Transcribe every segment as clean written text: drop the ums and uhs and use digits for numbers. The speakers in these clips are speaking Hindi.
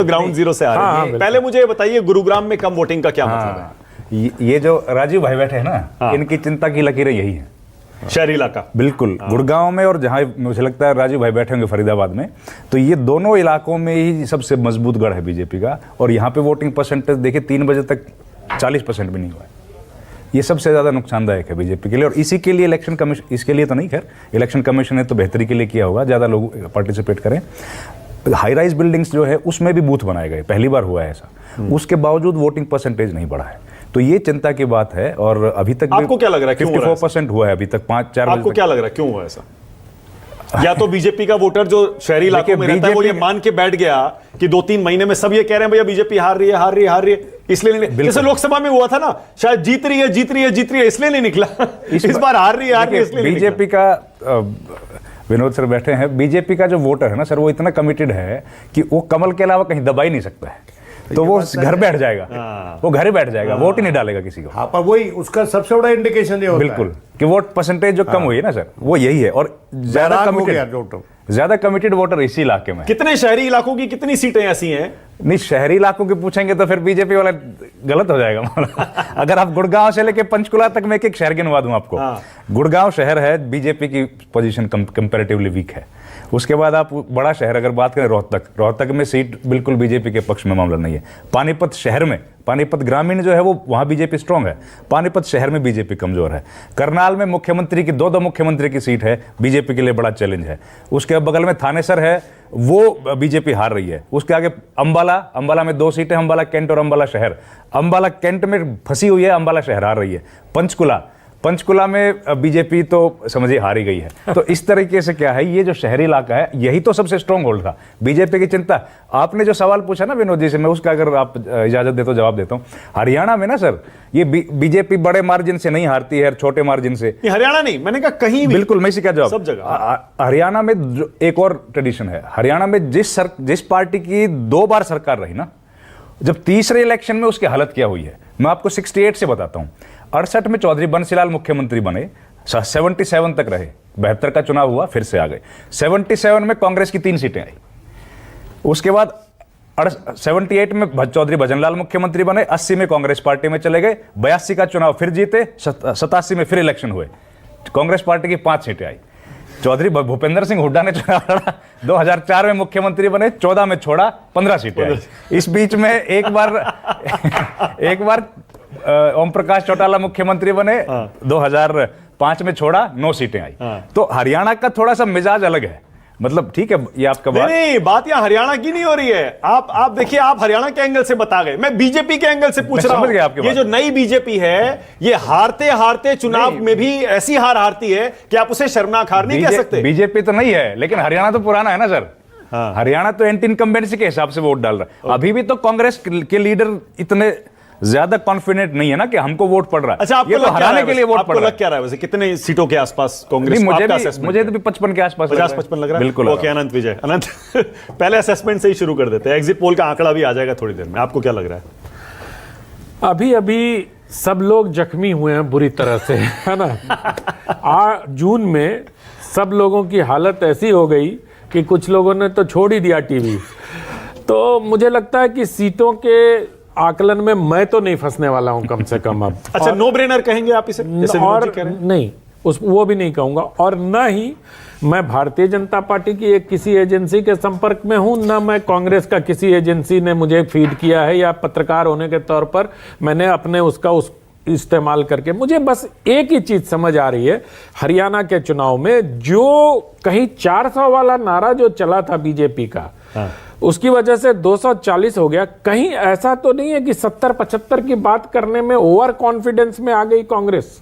ग्राउंड जीरो से आ रहे हैं। पहले मुझे बताइए गुरुग्राम में कम वोटिंग का क्या मतलब है? ये जो राजीव भाई बैठे हैं ना, इनकी चिंता की लकीरें यही है। शहरी इलाका बिल्कुल गुड़गांव में, और जहां मुझे लगता है राजीव भाई बैठे होंगे फरीदाबाद में, तो ये दोनों इलाकों में ही सबसे मजबूत गढ़ है बीजेपी का। और यहाँ पे वोटिंग परसेंटेज देखिए 3 बजे तक 40% भी नहीं हुआ है। ये सबसे ज़्यादा नुकसानदायक है बीजेपी के लिए। और इसी के लिए इलेक्शन कमीशन, इसके लिए तो नहीं, खैर इलेक्शन कमीशन ने तो बेहतरी के लिए किया होगा, ज़्यादा लोग पार्टिसिपेट करें। हाई राइज बिल्डिंग्स जो है उसमें भी बूथ बनाए गए, पहली बार हुआ है ऐसा। उसके बावजूद वोटिंग परसेंटेज नहीं बढ़ा है, तो ये चिंता की बात है। और अभी तक आपको क्या लग रहा है 54% हुआ है अभी तक 5-4 आपको क्या लग रहा है क्यों हुआ ऐसा? या तो बीजेपी का वोटर जो शहरी इलाकों में रहता है वो ये मान के बैठ गया कि 2-3 महीने में सब ये कह रहे हैं भैया बीजेपी हार रही है, इसलिए नहीं। जैसे लोकसभा में हुआ था ना, शायद जीत रही है इसलिए नहीं निकला। इस बार हार रही है इसलिए बीजेपी का विनोद सर बैठे हैं, बीजेपी का जो वोटर है ना सर, वो इतना कमिटेड है कि वो कमल के अलावा कहीं दबा ही नहीं सकता है। तो वो घर बैठ जाएगा, वो घर ही बैठ जाएगा, वोट ही नहीं डालेगा किसी को। हाँ, पर वही उसका सबसे बड़ा इंडिकेशन ये होता है। बिल्कुल कि वोट परसेंटेज जो कम हुई है ना सर, वो यही है। और ज्यादा कमिटेड वोटर इसी इलाके में। कितने शहरी इलाकों की कितनी सीटें ऐसी हैं? नहीं, शहरी इलाकों की पूछेंगे तो फिर बीजेपी वाला गलत हो जाएगा। अगर आप गुड़गांव से लेके पंचकुला तक में एक शहर गिनवा दूं आपको, गुड़गांव शहर है, बीजेपी की पोजीशन कंपैरेटिवली वीक है। उसके बाद आप बड़ा शहर अगर बात करें रोहतक में सीट बिल्कुल बीजेपी के पक्ष में मामला नहीं है। पानीपत शहर में, पानीपत ग्रामीण जो है वो वहां बीजेपी स्ट्रांग है, पानीपत शहर में बीजेपी कमजोर है। करनाल में मुख्यमंत्री की दो मुख्यमंत्री की सीट है, बीजेपी के लिए बड़ा चैलेंज है। उसके बगल में थानेसर है, वो बीजेपी हार रही है। उसके आगे अंबाला में 2 सीटें, अंबाला कैंट और अंबाला शहर। अंबाला कैंट में फंसी हुई है, अंबाला शहर हार रही है। पंचकुला में बीजेपी तो समझिए हार ही गई है। तो इस तरीके से क्या है, ये जो शहरी इलाका है यही तो सबसे स्ट्रांग होल्ड था बीजेपी की चिंता। आपने जो सवाल पूछा ना विनोद जी से, मैं उसका अगर आप इजाजत दे तो जवाब देता हूं। हरियाणा में ना सर, ये बीजेपी बड़े मार्जिन से नहीं हारती है, छोटे मार्जिन से। हरियाणा नहीं, मैंने कहा कहीं भी। बिल्कुल, मैं इसी का जवाब, सब जगह। हरियाणा में एक और ट्रेडिशन है। हरियाणा में जिस पार्टी की 2 बार सरकार रही ना, जब तीसरे इलेक्शन में उसकी हालत क्या हुई है मैं आपको 68 से बताता हूं। 68 में चौधरी बंसीलाल मुख्यमंत्री बने, 77 तक रहे, 72 का चुनाव हुआ, फिर से आ गए। 77 में कांग्रेस की 3 सीटें आई। उसके बाद 78 में चौधरी भजनलाल मुख्यमंत्री बने, 80 में कांग्रेस पार्टी में चले गए, 82 का चुनाव फिर जीते, 87 में फिर इलेक्शन हुए, कांग्रेस पार्टी की 5 सीटें आई। चौधरी भूपेंद्र सिंह हुड्डा ने चुनाव लड़ा, 2004 में मुख्यमंत्री बने, 14 में छोड़ा, 15 सीटें आई। इस बीच में एक बार ओम प्रकाश चौटाला मुख्यमंत्री बने, 2005 में छोड़ा, 9 सीटें आई। तो हरियाणा का थोड़ा सा मिजाज अलग है। मतलब ठीक है, ये आपका बात यहाँ हरियाणा की नहीं हो रही है। आप देखिए, आप हरियाणा के एंगल से बता गए, मैं बीजेपी के एंगल से पूछ रहा हूं। ये जो नई बीजेपी है, ये हारते चुनाव में भी ऐसी हारती है कि आप उसे शर्मनाक हार नहीं कह सकते। बीजेपी तो नहीं है, लेकिन हरियाणा तो पुराना है ना सर। हरियाणा तो एंटी इनकम्बेंसी के हिसाब से वोट डाल रहा है। अभी भी तो कांग्रेस के लीडर इतने ज्यादा कॉन्फिडेंट नहीं है ना कि हमको वोट पड़ रहा है। अच्छा, ये तो हराने के लिए वोट पड़ रहा है। लग क्या रहा है वैसे, कितने सीटों के आसपास कांग्रेस? मुझे तो भी 55 के आसपास, 50-55 लग रहा है। बिल्कुल। ओके अनंत विजय, अनंत पहले असेसमेंट से ही शुरू कर देते हैं। एग्जिट पोल का आंकड़ा भी आ जाएगा थोड़ी देर में, आपको क्या लग रहा है? अभी सब लोग जख्मी हुए हैं बुरी तरह से, है ना। जून में सब लोगों की हालत ऐसी हो गई कि कुछ लोगों ने तो छोड़ ही दिया टीवी। तो मुझे लगता है कि सीटों के आकलन में मैं तो नहीं फंसने वाला हूं कम से कम अब। अच्छा, नो ब्रेनर कहेंगे आप इसे? और नहीं, वो भी नहीं कहूंगा। और न ही मैं भारतीय जनता पार्टी की किसी एजेंसी के संपर्क में हूं, न मैं कांग्रेस का किसी एजेंसी ने मुझे फीड किया है, या पत्रकार होने के तौर पर मैंने अपने उसका इस्तेमाल करके। मुझे बस एक ही चीज समझ आ रही है, हरियाणा के चुनाव में जो कहीं 400 वाला नारा जो चला था बीजेपी का, उसकी वजह से 240 हो गया। कहीं ऐसा तो नहीं है कि 70-75 की बात करने में ओवर कॉन्फिडेंस में आ गई कांग्रेस?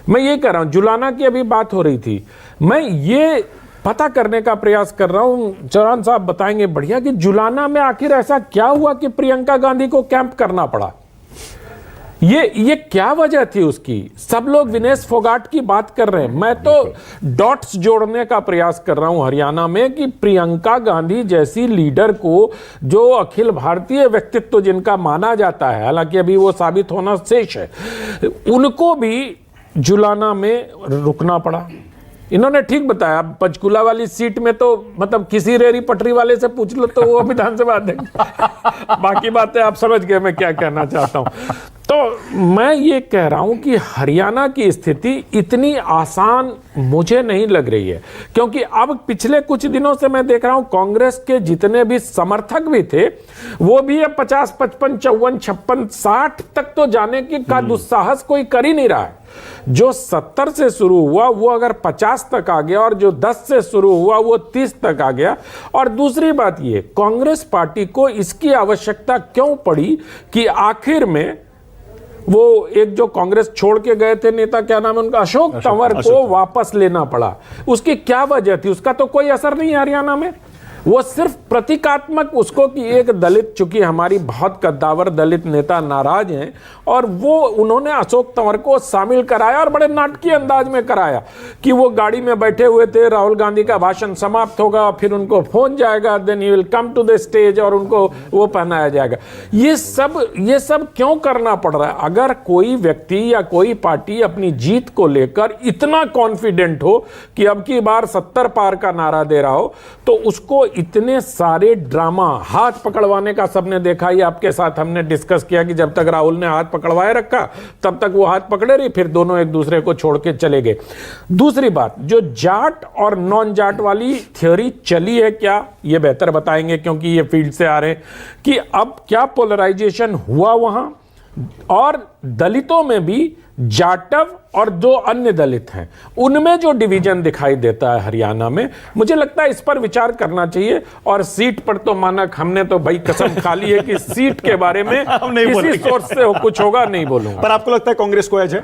मैं ये कर रहा हूं, जुलाना की अभी बात हो रही थी, मैं ये पता करने का प्रयास कर रहा हूं, चौहान साहब बताएंगे बढ़िया, कि जुलाना में आखिर ऐसा क्या हुआ कि प्रियंका गांधी को कैंप करना पड़ा? ये क्या वजह थी उसकी? सब लोग विनेश फोगाट की बात कर रहे हैं, मैं तो डॉट्स जोड़ने का प्रयास कर रहा हूं हरियाणा में, कि प्रियंका गांधी जैसी लीडर को, जो अखिल भारतीय व्यक्तित्व जिनका माना जाता है, हालांकि अभी वो साबित होना शेष है, उनको भी जुलाना में रुकना पड़ा। इन्होंने ठीक बताया। पंचकुला वाली सीट में तो मतलब किसी रेहड़ी पटरी वाले से पूछ लो तो वो विधानसभा अध्यक्ष। बाकी बातें आप समझ गए मैं क्या कहना चाहता हूं। तो मैं ये कह रहा हूं कि हरियाणा की स्थिति इतनी आसान मुझे नहीं लग रही है, क्योंकि अब पिछले कुछ दिनों से मैं देख रहा हूं कांग्रेस के जितने भी समर्थक भी थे वो भी अब 50, 55, 54, 56, 60 तक तो जाने की का दुस्साहस कोई कर ही नहीं रहा है। जो 70 से शुरू हुआ वो अगर 50 तक आ गया और जो 10 से शुरू हुआ वो 30 तक आ गया। और दूसरी बात ये, कांग्रेस पार्टी को इसकी आवश्यकता क्यों पड़ी कि आखिर में वो एक जो कांग्रेस छोड़ के गए थे नेता, क्या नाम है उनका, अशोक तंवर को वापस लेना पड़ा। उसकी क्या वजह थी? उसका तो कोई असर नहीं है हरियाणा में, वो सिर्फ प्रतीकात्मक उसको कि एक दलित, चूंकि हमारी बहुत कद्दावर दलित नेता नाराज हैं और वो उन्होंने अशोक तंवर को शामिल कराया और बड़े नाटकीय अंदाज में कराया कि वो गाड़ी में बैठे हुए थे, राहुल गांधी का भाषण समाप्त होगा, फिर उनको फोन जाएगा, then he will come to the stage और उनको वो पहनाया जाएगा। ये सब क्यों करना पड़ रहा है? अगर कोई व्यक्ति या कोई पार्टी अपनी जीत को लेकर इतना कॉन्फिडेंट हो कि अब की बार 70 पार का नारा दे रहा हो, तो उसको इतने सारे ड्रामा, हाथ पकड़वाने का सबने देखा, ही आपके साथ हमने डिस्कस किया कि जब तक राहुल ने हाथ पकड़वाए रखा तब तक वो हाथ पकड़े रही, फिर दोनों एक दूसरे को छोड़ के चले गए। दूसरी बात, जो जाट और नॉन जाट वाली थ्योरी चली है, क्या ये बेहतर बताएंगे क्योंकि ये फील्ड से आ रहे हैं कि अब क्या पोलराइजेशन हुआ वहां, और दलितों में भी जाटव और जो अन्य दलित हैं उनमें जो डिवीजन दिखाई देता है हरियाणा में, मुझे लगता है इस पर विचार करना चाहिए। और सीट पर तो मानक हमने तो भाई कसम खा ली है कि सीट के बारे में किसी सोर्स से कुछ होगा नहीं बोलूंगा। पर आपको लगता है कांग्रेस को एज है?